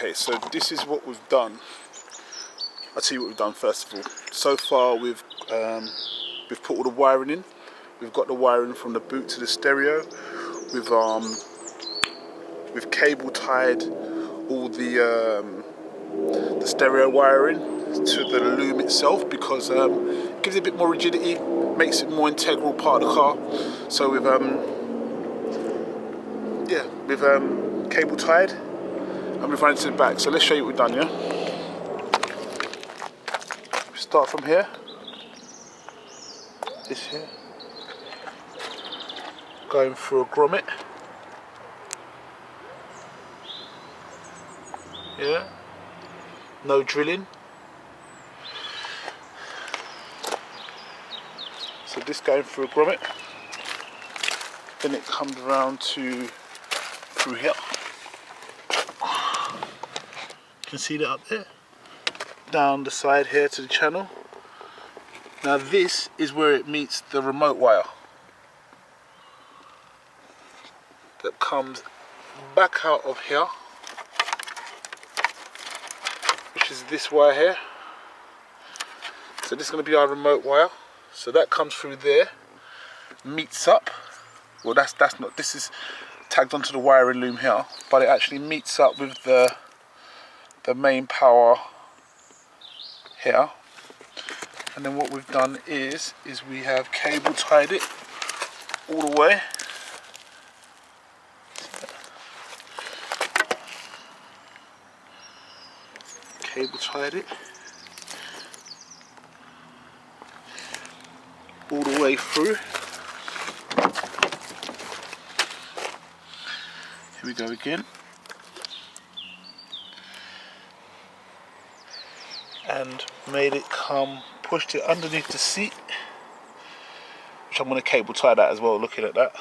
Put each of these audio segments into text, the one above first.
Okay, so this is what we've done. I'll tell you what we've done first of all. So far we've put all the wiring in. We've got the wiring from the boot to the stereo. We've cable tied all the stereo wiring to the loom itself, because it gives it a bit more rigidity, makes it more integral part of the car. So we've cable tied and we've run it to the back. So let's show you what we've done, yeah? We start from here, this here, going through a grommet, yeah, no drilling. So this going through a grommet, then it comes around to through here. You can see that up there, down the side here to the channel. Now this is where it meets the remote wire that comes back out of here, which is this wire here. So this is going to be our remote wire. So that comes through there, meets up. Well, that's not. This is tagged onto the wiring loom here, but it actually meets up with the main power here. And then what we've done is we have cable tied it all the way. Cable tied it all the way through. Here we go again. And made it come, pushed it underneath the seat, which I'm going to cable tie that as well, looking at that.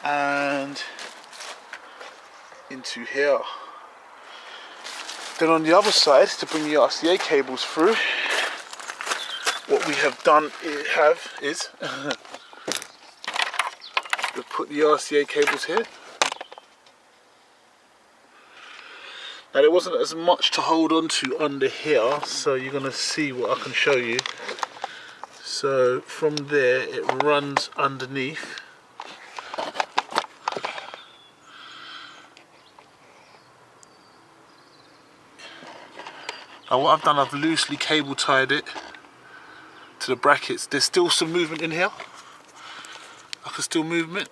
And into here. Then on the other side, to bring the RCA cables through, what we have done is we've put the RCA cables here. Now there wasn't as much to hold on to under here, so you're going to see what I can show you. So from there it runs underneath. Now what I've done, I've loosely cable tied it to the brackets. There's still some movement in here. I can still movement,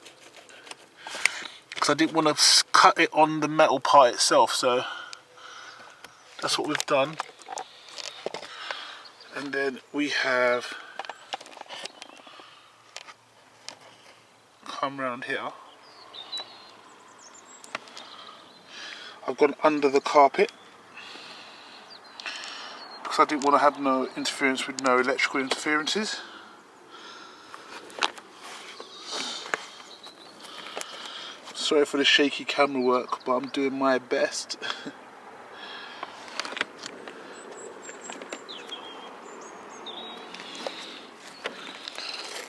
because I didn't want to cut it on the metal part itself, so that's what we've done. And then we have come round here. I've gone under the carpet because I didn't want to have no interference with no electrical interferences. Sorry for the shaky camera work, but I'm doing my best.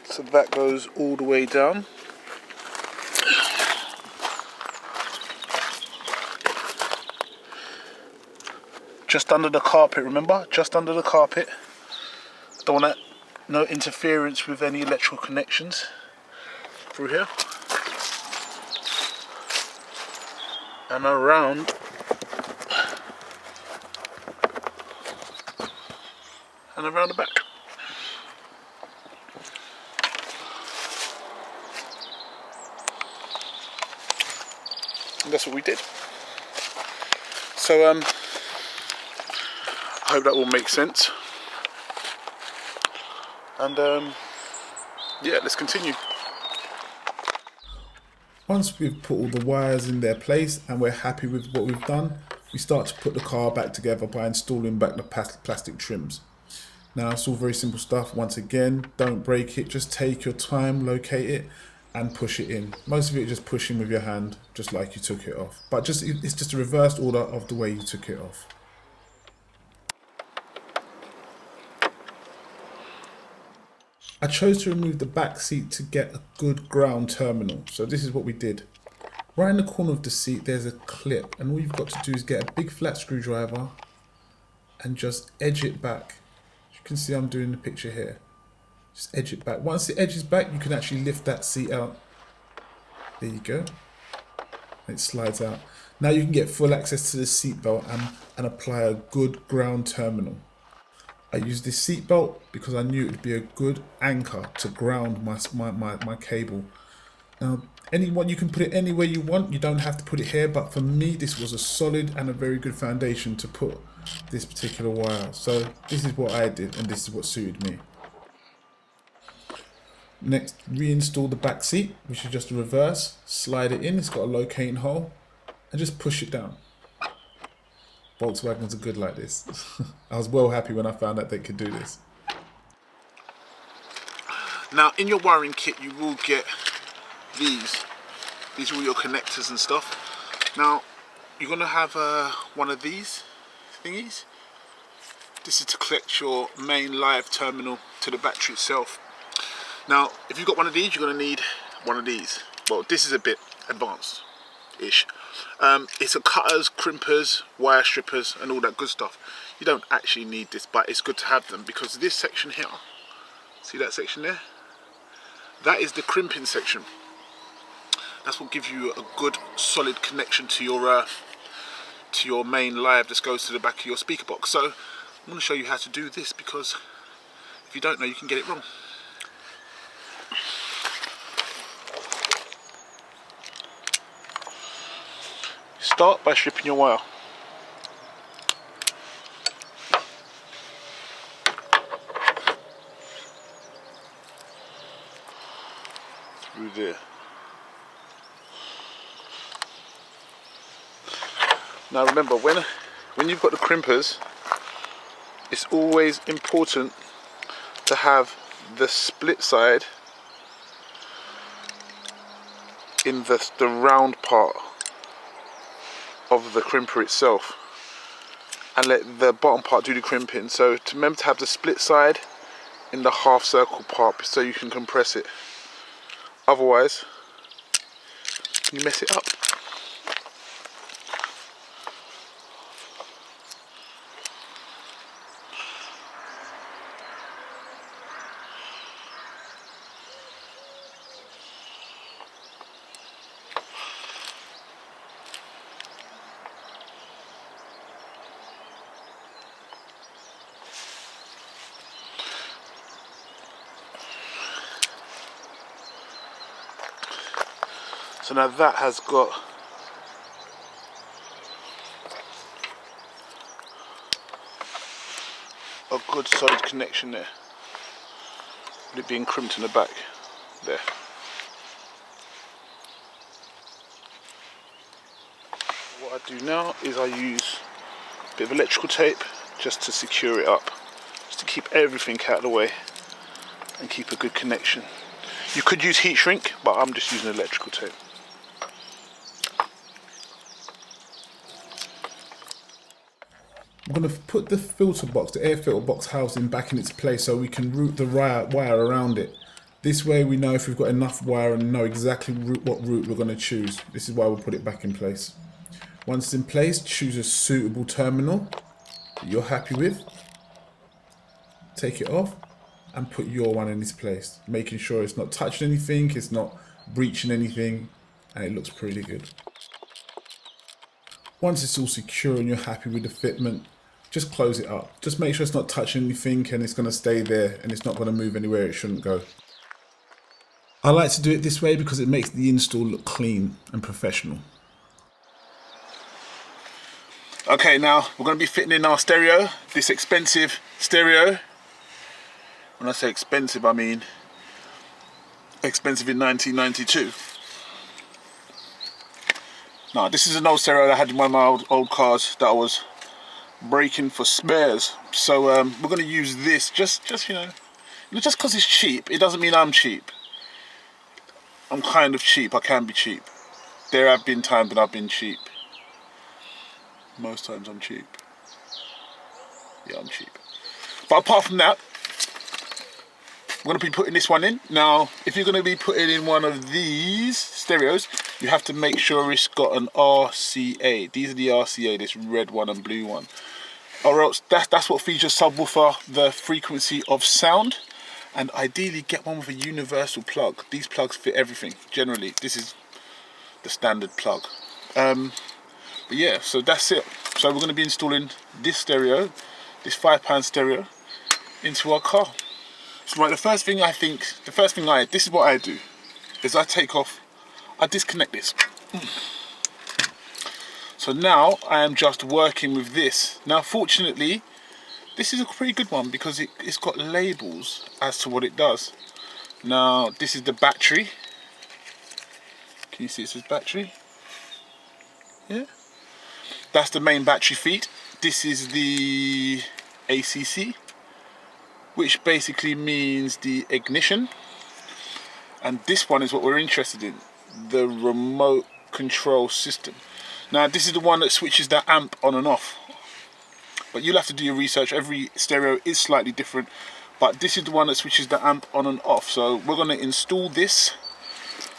So that goes all the way down. Just under the carpet, remember? Just under the carpet. Don't want no interference with any electrical connections through here. And around. And around the back. And that's what we did. So I hope that will make sense. And yeah, let's continue. Once we've put all the wires in their place and we're happy with what we've done, we start to put the car back together by installing back the plastic trims. Now it's all very simple stuff. Once again, don't break it, just take your time, locate it and push it in. Most of it just pushing with your hand, just like you took it off. But it's just a reversed order of the way you took it off. I chose to remove the back seat to get a good ground terminal. So this is what we did. Right in the corner of the seat, there's a clip, and all you've got to do is get a big flat screwdriver and just edge it back. You can see I'm doing the picture here. Just edge it back. Once the edge is back, you can actually lift that seat out. There you go. It slides out. Now you can get full access to the seat belt and apply a good ground terminal. I used this seat belt because I knew it would be a good anchor to ground my cable. Now, you can put it anywhere you want. You don't have to put it here, but for me, this was a solid and a very good foundation to put this particular wire. So this is what I did, and this is what suited me. Next, reinstall the back seat, which is just a reverse. Slide it in. It's got a locating hole, and just push it down. Volkswagens are good like this. I was well happy when I found out they could do this. Now, in your wiring kit, you will get these are all your connectors and stuff. Now, you're going to have one of these thingies. This is to connect your main live terminal to the battery itself. Now, if you've got one of these, you're going to need one of these. Well, this is a bit advanced-ish. It's a cutters, crimpers, wire strippers, and all that good stuff. You don't actually need this, but it's good to have them because this section here, see that section there? That is the crimping section. That's what gives you a good solid connection to your main live that goes to the back of your speaker box. So I'm going to show you how to do this because if you don't know, you can get it wrong. Start by stripping your wire. Through there. Now remember, when you've got the crimpers, it's always important to have the split side in the round part of the crimper itself and let the bottom part do the crimping. So remember to have the split side in the half circle part so you can compress it. Otherwise, you mess it up. So now that has got a good solid connection there, with it being crimped in the back there. What I do now is I use a bit of electrical tape just to secure it up, just to keep everything out of the way and keep a good connection. You could use heat shrink, but I'm just using electrical tape. I'm going to put the filter box, the air filter box housing back in its place so we can route the wire around it. This way we know if we've got enough wire and know exactly what route we're going to choose. This is why we'll put it back in place. Once it's in place, choose a suitable terminal that you're happy with. Take it off and put your one in its place, making sure it's not touching anything, it's not breaching anything, and it looks pretty good. Once it's all secure and you're happy with the fitment, just close it up. Just make sure it's not touching anything and it's going to stay there and it's not going to move anywhere it shouldn't go. I like to do it this way because it makes the install look clean and professional. Okay, now we're going to be fitting in our stereo, this expensive stereo. When I say expensive, I mean expensive in 1992. Now, this is an old stereo I had in one of my old cars that I was breaking for spares. So we're going to use this just because it's cheap. It doesn't mean I'm cheap. I'm kind of cheap. I can be cheap. There have been times when I've been cheap. Most times I'm cheap. Yeah, I'm cheap. But apart from that, I'm going to be putting this one in. Now, if you're going to be putting in one of these stereos, you have to make sure it's got an RCA. These are the RCA, this red one and blue one. Or else that's what feeds your subwoofer the frequency of sound. And ideally get one with a universal plug. These plugs fit everything. Generally, this is the standard plug. But yeah, so that's it. So we're going to be installing this stereo, this £5 stereo, into our car. So right, the first thing this is what I do, is I disconnect this. So now I am just working with this. Now fortunately, this is a pretty good one because it's got labels as to what it does. Now this is the battery. Can you see it says battery? Yeah. That's the main battery feed. This is the ACC, which basically means the ignition. And this one is what we're interested in, the remote control system. Now this is the one that switches the amp on and off. But you'll have to do your research. Every stereo is slightly different. But this is the one that switches the amp on and off. So we're going to install this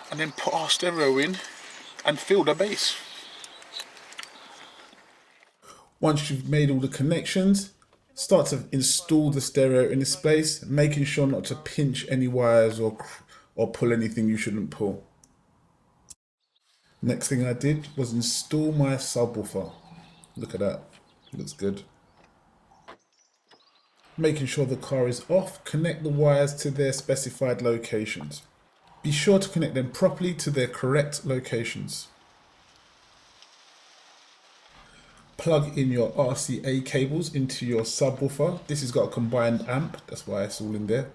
and then put our stereo in and feel the bass. Once you've made all the connections, start to install the stereo in its place, making sure not to pinch any wires or pull anything you shouldn't pull. Next thing I did was install my subwoofer. Look at that, looks good. Making sure the car is off, connect the wires to their specified locations. Be sure to connect them properly to their correct locations. Plug in your RCA cables into your subwoofer. This has got a combined amp, that's why it's all in there.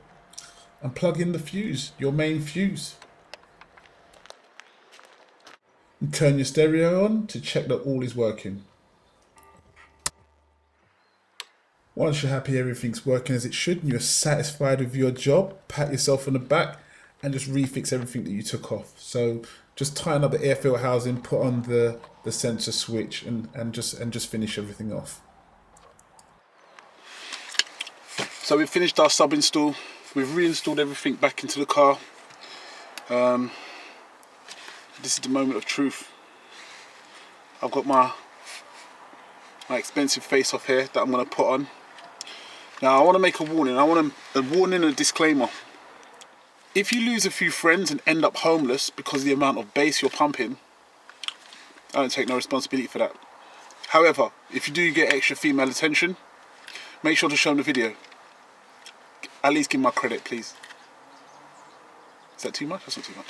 And plug in the fuse, your main fuse. And turn your stereo on to check that all is working. Once you're happy everything's working as it should and you're satisfied with your job, pat yourself on the back and just refix everything that you took off. So just tighten up the air filter housing, put on the sensor switch and just finish everything off. So we've finished our sub install. We've reinstalled everything back into the car. This is the moment of truth. I've got my expensive face off here that I'm going to put on. Now I want to make a warning. I want a warning and a disclaimer. If you lose a few friends and end up homeless because of the amount of bass you're pumping, I don't take no responsibility for that. However, if you do get extra female attention, make sure to show them the video. At least give my credit, please. Is that too much? That's not too much.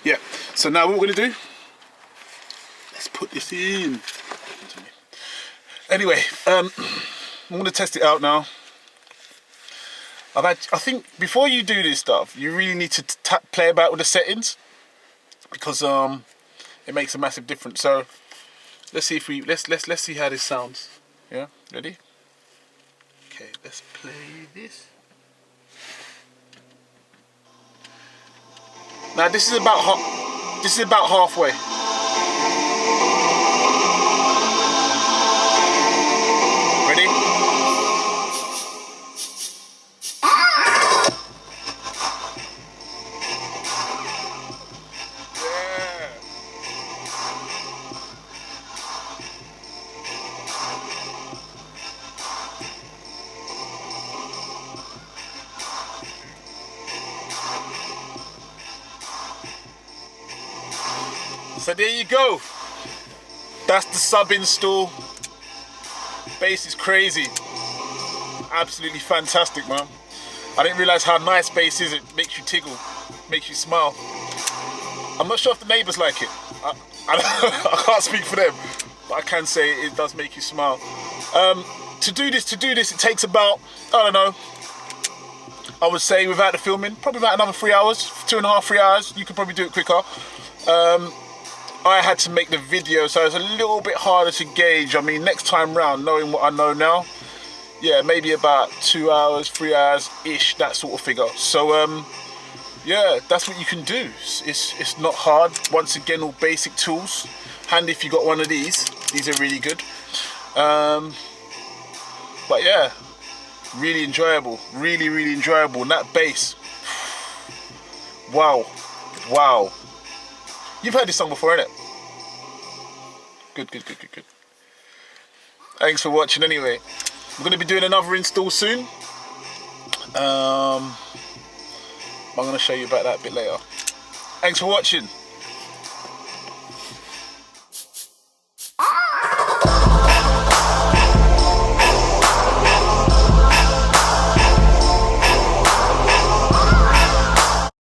Yeah, so now what we're going to do, let's put this in. Anyway, I'm going to test it out now. I think before you do this stuff, you really need to play about with the settings because it makes a massive difference. So let's see if let's see how this sounds. Yeah, ready? Okay, let's play this. Now this is about halfway. Ready? So there you go. That's the sub install. Bass is crazy. Absolutely fantastic, man. I didn't realize how nice bass is. It makes you tickle, makes you smile. I'm not sure if the neighbors like it. I can't speak for them, but I can say it does make you smile. To do this, it takes about, I don't know, I would say without the filming, probably about another 3 hours, 2.5, 3 hours. You could probably do it quicker. I had to make the video, so it's a little bit harder to gauge. I mean, next time round, knowing what I know now, yeah, maybe about 2 hours, 3 hours-ish, that sort of figure. So, yeah, that's what you can do. It's not hard. Once again, all basic tools. Handy if you got one of these. These are really good. But yeah, really enjoyable. Really, really enjoyable. And that bass, wow, wow. You've heard this song before, innit? Good, good, good, good, good. Thanks for watching anyway. We're going to be doing another install soon. I'm going to show you about that a bit later. Thanks for watching.